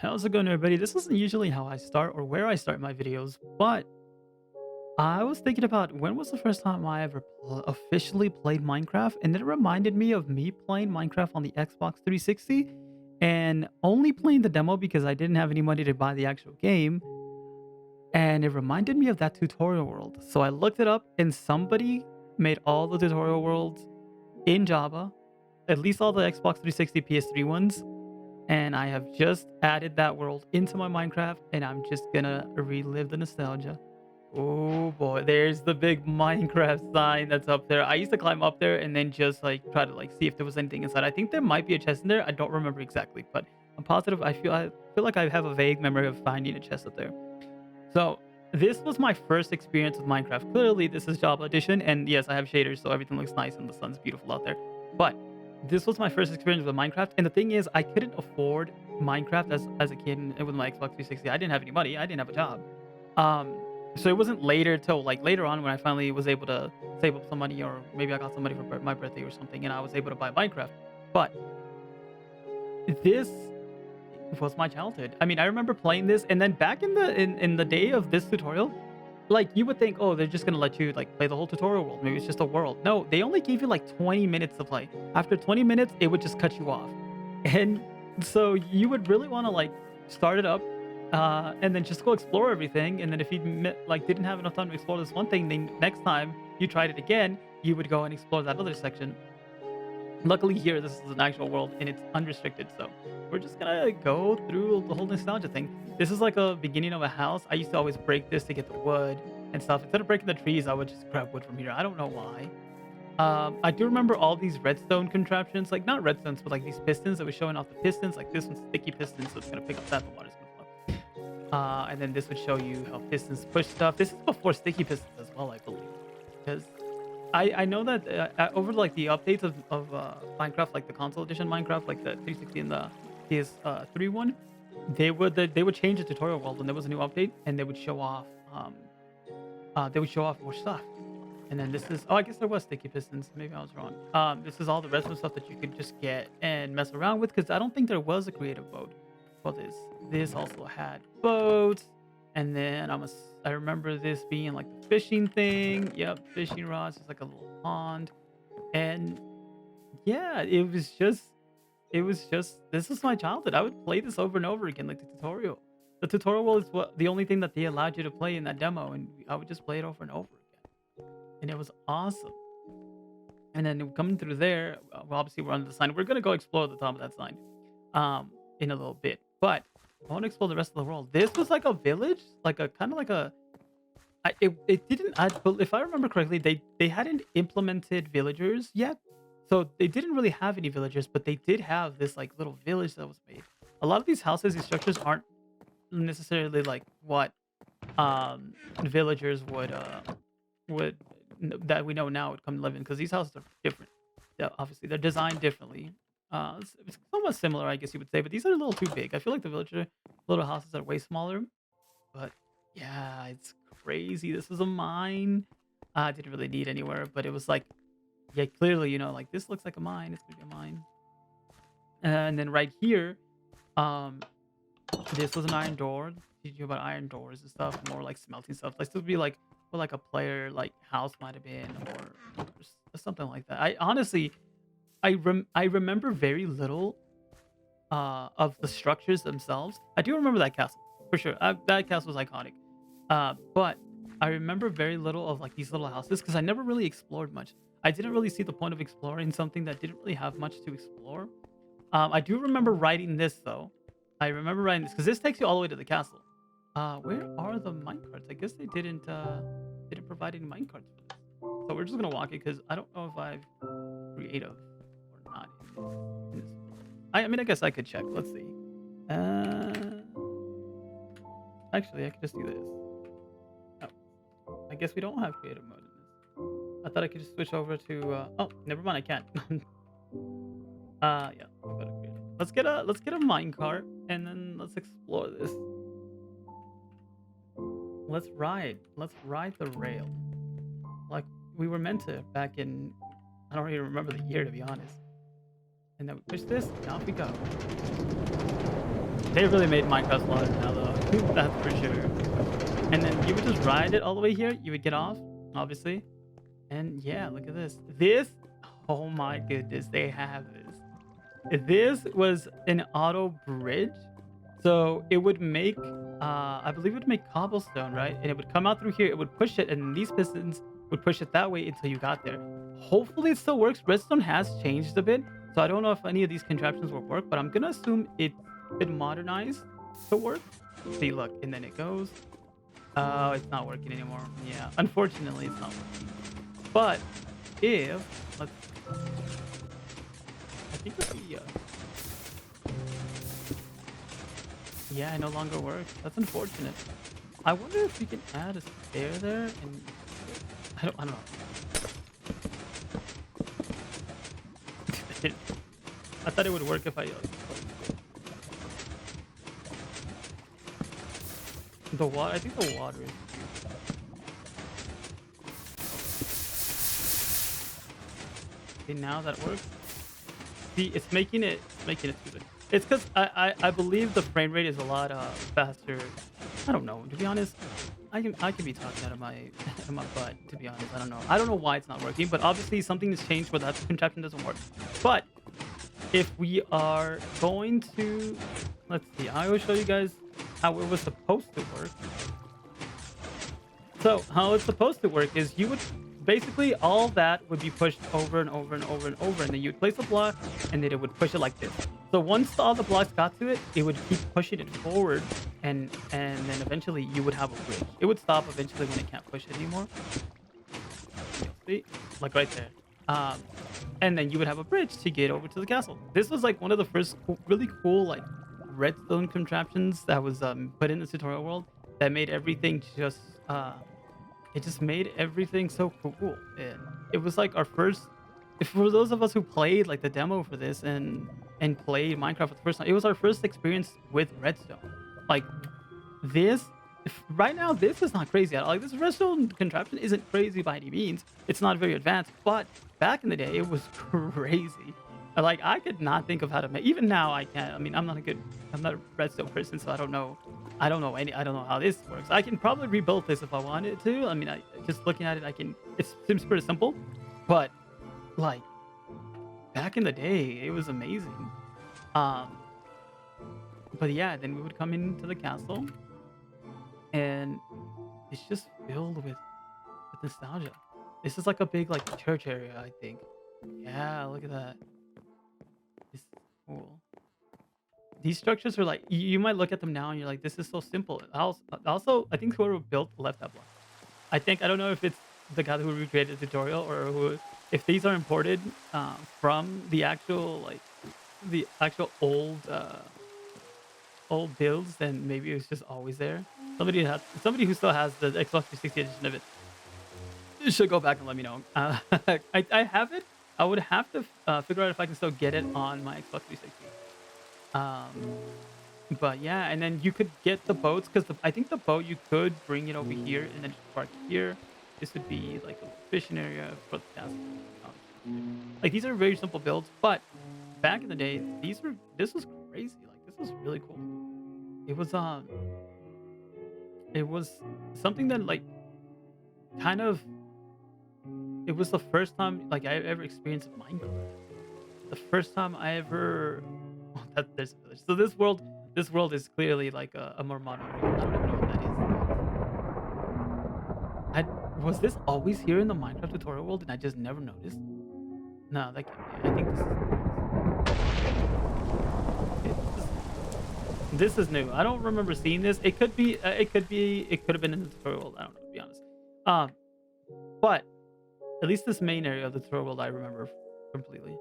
How's it going, everybody? This isn't usually how I start or where I start my videos, but I was thinking about when was the first time I ever officially played Minecraft, and it reminded me of me playing Minecraft on the Xbox 360 and only playing the demo because I didn't have any money to buy the actual game. And it reminded me of that tutorial world. So I looked it up, and somebody made all the tutorial worlds in Java, at least all the Xbox 360 PS3 ones, and I have just added that world into my Minecraft, and I'm just gonna relive the nostalgia. Oh boy, there's the big Minecraft sign that's up there. I used to climb up there and then just like try to like see if there was anything inside. I think there might be a chest in there. I don't remember exactly, but I'm positive. I feel like I have a vague memory of finding a chest up there. So this was my first experience with Minecraft. Clearly, this is Java Edition, and yes, I have shaders, so everything looks nice and the sun's beautiful out there. But this was my first experience with Minecraft, and the thing is, I couldn't afford Minecraft as a kid with my Xbox 360. I didn't have any money. I didn't have a job. Um, so it wasn't later till like later on when I finally was able to save up some money, or maybe I got some money for my birthday or something, and I was able to buy Minecraft. But this was my childhood. I mean, I remember playing this, and then back in the day of this tutorial, like you would think, oh, they're just gonna let you like play the whole tutorial world. Maybe it's just a world. No, they only gave you like 20 minutes to play. After 20 minutes, it would just cut you off, and so you would really want to like start it up, and then just go explore everything. And then if you like didn't have enough time to explore this one thing, then next time you tried it again, you would go and explore that other section. Luckily here, this is an actual world and it's unrestricted, so we're just gonna go through the whole nostalgia thing. This is like a beginning of a house. I used to always break this to get the wood and stuff. Instead of breaking the trees, I would just grab wood from here. I don't know why. I do remember all these redstone contraptions, like not redstones, but like these pistons that were showing off the pistons. Like this one's sticky piston, so it's gonna pick up that the water's gonna flow. And then this would show you how pistons push stuff. This is before sticky pistons as well, I believe, because I know that over like the updates of Minecraft, like the console edition Minecraft, like the 360 and the PS3 one, they would change the tutorial world when there was a new update, and they would show off more stuff. And then this is, oh, I guess there was sticky pistons. Maybe I was wrong. This is all the rest of the stuff that you could just get and mess around with, because I don't think there was a creative mode for this. This also had boats, and then I remember this being like the fishing thing. Yep, fishing rods. It's like a little pond, and yeah, it was just this was my childhood. I would play this over and over again, like the tutorial. The tutorial was the only thing that they allowed you to play in that demo, and I would just play it over and over again, and it was awesome. And then coming through there, well, obviously we're under the sign. We're gonna go explore the top of that sign, in a little bit. But I want to explore the rest of the world. This was like a village, like a kind of like a. It didn't. But if I remember correctly, they hadn't implemented villagers yet, so they didn't really have any villagers. But they did have this like little village that was made. A lot of these houses, these structures aren't necessarily like what villagers would that we know now would come live in, because these houses are different. Yeah, obviously they're designed differently. It's somewhat similar, I guess you would say, but these are a little too big. I feel like the villager little houses are way smaller. But yeah, it's crazy. This was a mine. I didn't really need anywhere, but it was like, yeah, clearly, like this looks like a mine. It's gonna be a mine. And then right here, um, this was an iron door. Teach you about iron doors and stuff, more like smelting stuff. Like this would be like what like a player like house might have been, or something like that. I honestly, I remember very little of the structures themselves. I do remember that castle for sure. That castle was iconic. But I remember very little of like these little houses because I never really explored much. I didn't really see the point of exploring something that didn't really have much to explore. I do remember writing this though. I remember writing this because this takes you all the way to the castle. Where are the minecarts? I guess they didn't provide any minecarts for this. So we're just gonna walk it because I don't know if I've creative or not in this world. I mean, I guess I could check. Let's see. Actually, I could just do this. Oh, I guess we don't have creative mode in this. I thought I could just switch over to. Oh, never mind. I can't. Yeah. I'll go to creative. Let's get a minecart and then let's explore this. Let's ride the rail like we were meant to back in. I don't even remember the year, to be honest. And then we push this, and off we go. They really made Minecraft smaller now, though. That's for sure. And then you would just ride it all the way here. You would get off, obviously. And yeah, look at this. Oh my goodness, they have this. This was an auto bridge. So it would make, I believe it would make cobblestone, right? And it would come out through here. It would push it, and these pistons would push it that way until you got there. Hopefully it still works. Redstone has changed a bit. So I don't know if any of these contraptions will work, but I'm going to assume it's been modernized to work. See, look, and then it goes. Oh, it's not working anymore. Yeah, unfortunately, it's not working. But if, let's, I think it'll be, yeah, it no longer works. That's unfortunate. I wonder if we can add a stair there and I don't know. I thought it would work if I the water. I think the water is. Okay, now that works. See, it's making it stupid. It's because I believe the frame rate is a lot faster. I don't know. To be honest, I can be talking out of my out of my butt. To be honest, I don't know why it's not working. But obviously something has changed where that contraption doesn't work. But if we are going to, let's see. I will show you guys how it was supposed to work. So how it's supposed to work is you would basically all that would be pushed over and over and over and over, and then you'd place a block, and then it would push it like this. So once all the blocks got to it, it would keep pushing it forward, and then eventually you would have a bridge. It would stop eventually when it can't push it anymore. See, like right there. And then you would have a bridge to get over to the castle. This was like one of the first really cool like redstone contraptions that was put in the tutorial world that made everything just it just made everything so cool. And it was like our first, if for those of us who played like the demo for this and played Minecraft for the first time, it was our first experience with redstone. Like this, right now this is not crazy at all. Like this redstone contraption isn't crazy by any means. It's not very advanced, but back in the day it was crazy. Like I could not think of how to make. Even now I can't. I mean, I'm not a redstone person, so I don't know how this works. I can probably rebuild this if I wanted to. I mean, just looking at it, it seems pretty simple, but like back in the day, it was amazing. Um, but yeah, then we would come into the castle, and it's just filled with nostalgia. This is like a big like church area, I think. Yeah, look at that. This is cool. These structures are like you might look at them now and you're like, this is so simple. Also, I think whoever built left that block. I don't know if it's the guy who recreated the tutorial or who, if these are imported from the actual old builds, then maybe it was just always there. Somebody who still has the Xbox 360 edition of it should go back and let me know. I have it. I would have to figure out if I can still get it on my Xbox 360. But yeah, and then you could get the boats because I think the boat you could bring it over here and then just park here. This would be like a fishing area for the castle. Like these are very simple builds, but back in the day, this was crazy. Like this was really cool. It was something that like kind of it was the first time like I ever experienced Minecraft. The first time I ever that there's a village. So this world is clearly like a more modern world. I don't even know what that is. Was this always here in the Minecraft tutorial world and I just never noticed? No, that can't be. I think this is new. I don't remember seeing this. It could be. It could have been in the tutorial world. I don't know, to be honest. But at least this main area of the tutorial world I remember completely.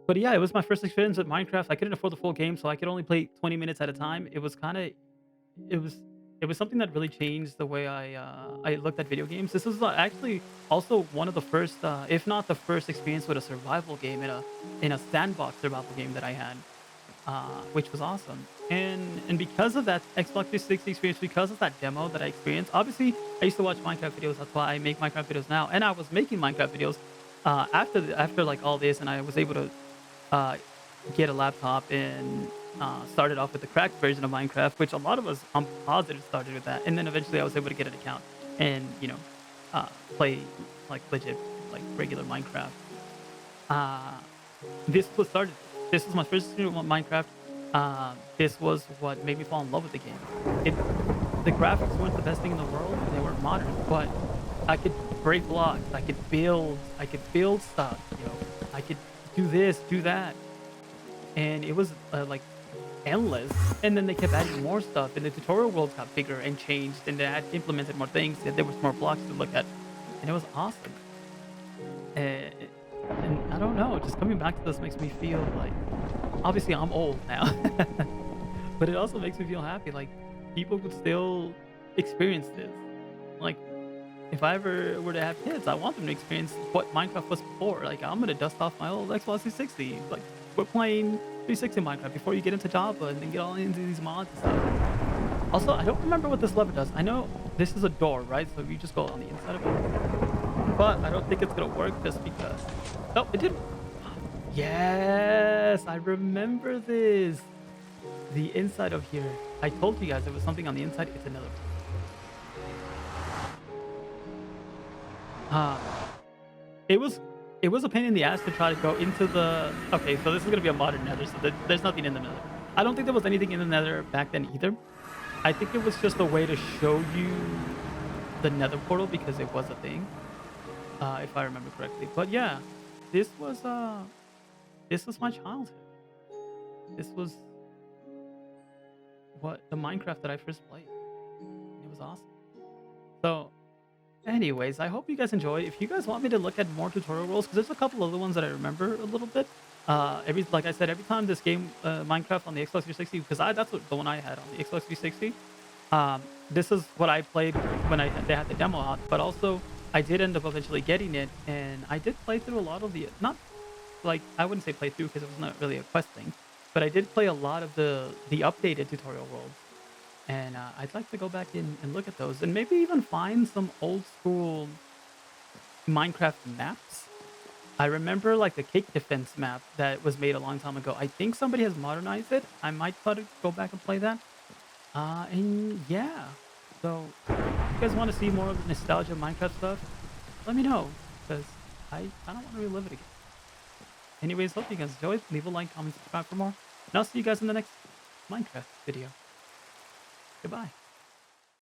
But yeah, it was my first experience with Minecraft. I couldn't afford the full game, so I could only play 20 minutes at a time. It was it was something that really changed the way I looked at video games. This was actually also one of the first, if not the first, experience with a survival game in a sandbox survival game that I had, which was awesome. And because of that Xbox 360 experience, because of that demo that I experienced, obviously I used to watch Minecraft videos. That's why I make Minecraft videos now, and I was making Minecraft videos after like all this, and I was able to get a laptop started off with the cracked version of Minecraft, which a lot of us, I'm positive, started with that, and then eventually I was able to get an account and play like legit like regular Minecraft. Uh, this was started. This was my first experience with Minecraft. This was what made me fall in love with the game. It The graphics weren't the best thing in the world, and they weren't modern, but I could break blocks. I could build stuff. I could do this, do that, and it was like endless. And then they kept adding more stuff, and the tutorial worlds got bigger and changed, and they had implemented more things. And there was more blocks to look at, and it was awesome. And, and I don't know, just coming back to this makes me feel like obviously I'm old now, but it also makes me feel happy. Like people could still experience this. Like if I ever were to have kids, I want them to experience what Minecraft was before. Like I'm gonna dust off my old Xbox 360. Like we're playing 360 Minecraft before you get into Java and then get all into these mods and stuff. Also, I don't remember what this lever does. I know this is a door, right? So we just go on the inside of it. But I don't think it's gonna work just because. Oh, it did. Yes, I remember this. The inside of here. I told you guys there was something on the inside. It's another. Uh, it was it was a pain in the ass to try to go into the. Okay, so this is gonna be a modern Nether, so there's nothing in the Nether. I don't think there was anything in the Nether back then either. I think it was just a way to show you the Nether portal because it was a thing, if I remember correctly. But yeah, this was uh this was my childhood. This was what the Minecraft that I first played. It was awesome. So, anyways, I hope you guys enjoyed. If you guys want me to look at more tutorial worlds, because there's a couple other ones that I remember a little bit. Every like I said, every time this game Minecraft on the Xbox 360, because that's what the one I had on the Xbox 360. This is what I played when they had the demo out, but also I did end up eventually getting it, and I did play through a lot of the not like I wouldn't say play through because it was not really a quest thing, but I did play a lot of the updated tutorial worlds, and I'd like to go back in and look at those, and maybe even find some old school Minecraft maps. I remember like the cake defense map that was made a long time ago. I think somebody has modernized it. I might try to go back and play that. And yeah. So if you guys want to see more of the nostalgia Minecraft stuff, let me know. Because I don't want to relive it again. Anyways, hope you guys enjoyed. Leave a like, comment, subscribe for more. And I'll see you guys in the next Minecraft video. Goodbye.